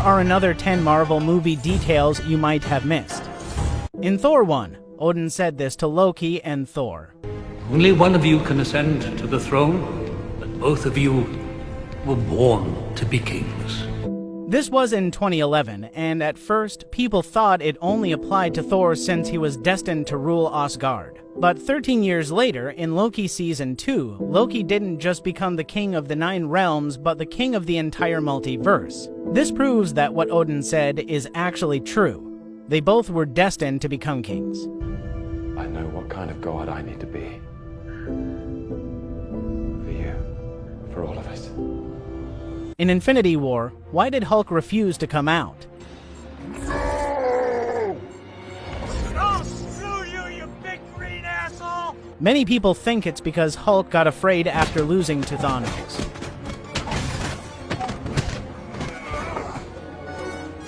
are another 10 Marvel movie details you might have missed. In Thor 1, Odin said this to Loki and Thor. Only one of you can ascend to the throne, but both of you were born to be kings. This was in 2011, and at first, people thought it only applied to Thor since he was destined to rule Asgard. But 13 years later, in Loki Season 2, Loki didn't just become the king of the 9 realms, but the king of the entire multiverse. This proves that what Odin said is actually true. They both were destined to become kings. I know what kind of god I need to be. For you. For all of us. In Infinity War, why did Hulk refuse to come out? Oh, screw you, you big green asshole! Many people think it's because Hulk got afraid after losing to Thanos.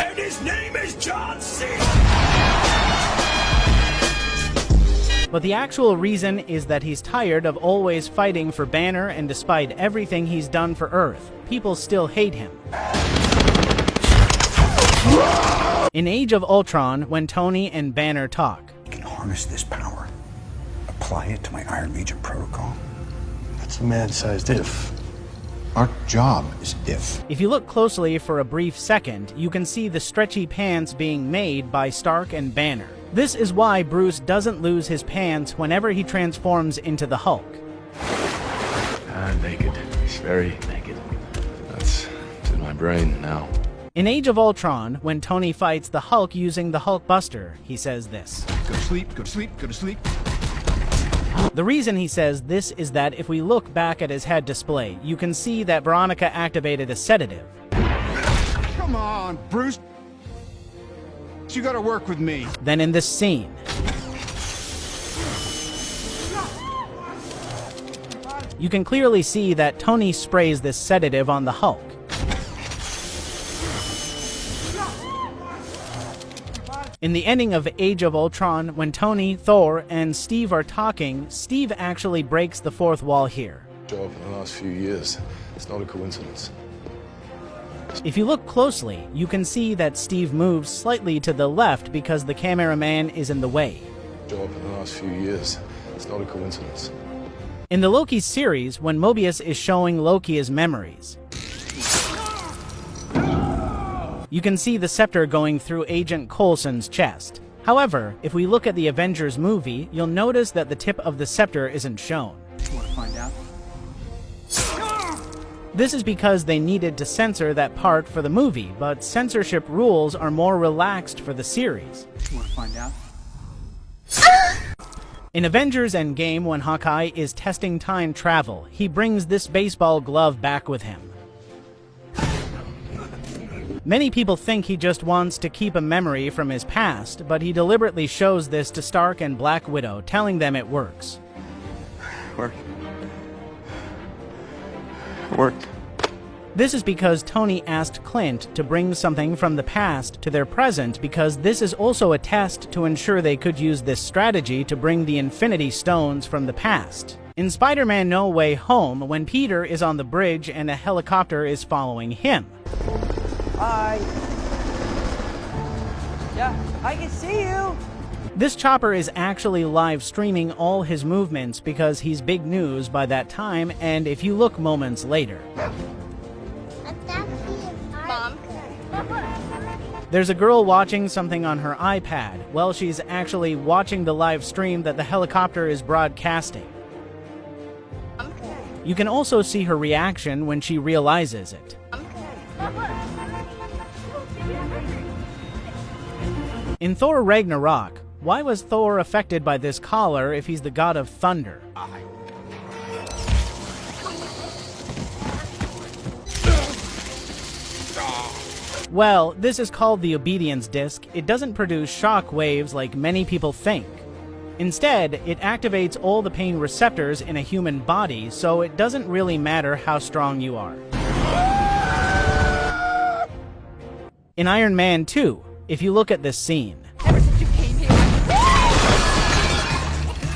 And his name is John C. But the actual reason is that he's tired of always fighting for Banner, and despite everything he's done for Earth, people still hate him. In Age of Ultron, when Tony and Banner talk, I can harness this power, apply it to my Iron Legion protocol. That's a man-sized if. Our job is if. If you look closely for a brief second, you can see the stretchy pants being made by Stark and Banner. This is why Bruce doesn't lose his pants whenever he transforms into the Hulk. Naked. He's very naked. That's in my brain now. In Age of Ultron, when Tony fights the Hulk using the Hulk Buster, he says this. Go to sleep, go to sleep, go to sleep. The reason he says this is that if we look back at his head display, you can see that Veronica activated a sedative. Come on, Bruce. You gotta work with me. Then in this scene, you can clearly see that Tony sprays this sedative on the Hulk. In the ending of Age of Ultron, when Tony, Thor, and Steve are talking, Steve actually breaks the fourth wall here. Job in the last few years. It's not a coincidence. If you look closely, you can see that Steve moves slightly to the left because the cameraman is in the way. Job in the last few years. It's not a coincidence. In the Loki series, when Mobius is showing Loki his memories, you can see the scepter going through Agent Coulson's chest. However, if we look at the Avengers movie, you'll notice that the tip of the scepter isn't shown. You want to find out? This is because they needed to censor that part for the movie, but censorship rules are more relaxed for the series. You want to find out? In Avengers Endgame, when Hawkeye is testing time travel, he brings this baseball glove back with him. Many people think he just wants to keep a memory from his past, but he deliberately shows this to Stark and Black Widow, telling them it works. Worked. This is because Tony asked Clint to bring something from the past to their present, because this is also a test to ensure they could use this strategy to bring the Infinity Stones from the past. In Spider-Man No Way Home, when Peter is on the bridge and a helicopter is following him, Hi. Yeah, I can see you. this chopper is actually live streaming all his movements because he's big news by that time, and if you look moments later, Mom. there's a girl watching something on her iPad. Well, she's actually watching the live stream that the helicopter is broadcasting. You can also see her reaction when she realizes it. In Thor Ragnarok, why was Thor affected by this collar if he's the god of thunder? Well, this is called the obedience disc. It doesn't produce shock waves like many people think. Instead, it activates all the pain receptors in a human body, so it doesn't really matter how strong you are. In Iron Man 2, if you look at this scene, Ever since you came here.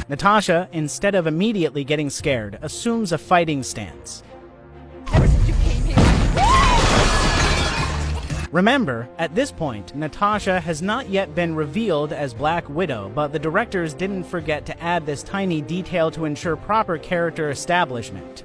Natasha, instead of immediately getting scared, assumes a fighting stance. Ever since you came here. Remember, at this point, Natasha has not yet been revealed as Black Widow, but the directors didn't forget to add this tiny detail to ensure proper character establishment.